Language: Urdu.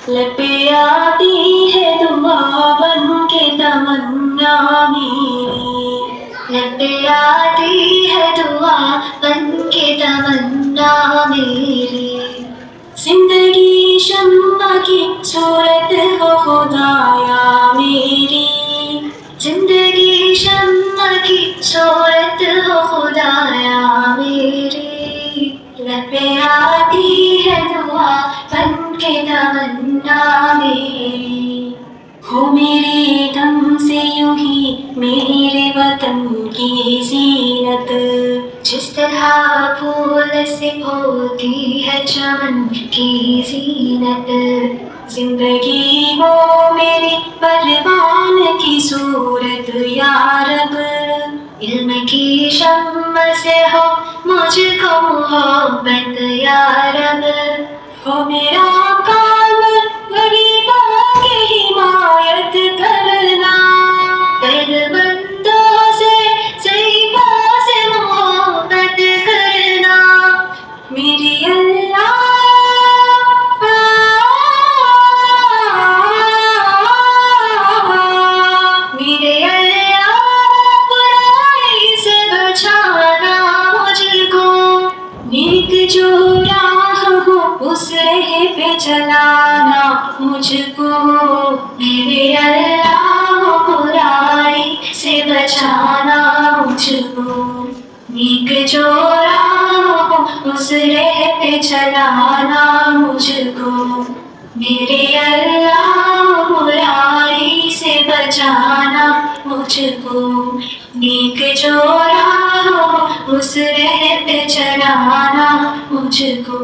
لب پہ آتی ہے دعا بن کے تمنا میری، لب پہ آتی ہے دعا بن کے تمنا میری، زندگی شمع کی صورت ہو خدایا میری، زندگی شمع کی صورت ہو خدایا میری، لب پہ آتی ہے دعا بن کے تمنا میری، ہو میرے دم سے یوں ہی میرے وطن کی زینت، جس طرح پھول سے ہوتی ہے چمن کی زینت، زندگی ہو میری پروان کی صورت یا رب، علم کی شمع سے ہو مجھ کو محبت یا رب، ہو میرا کام غریبوں کی حمایت کرنا، درد مندوں سے ضعیفوں سے محبت کرنا، میری اللہ میرے اللہ برائی سے بچانا مجھ کو، نیک جو راہ ہو اس راہ پہ چلانا مجھ کو، میرے اللہ برائی سے بچانا مجھ کو، نیک جو راہ ہو اس راہ پہ چلانا مجھ کو، میرے اللہ برائی سے بچانا مجھ کو، نیک جو راہ ہو اس راہ پہ چلانا مجھ کو۔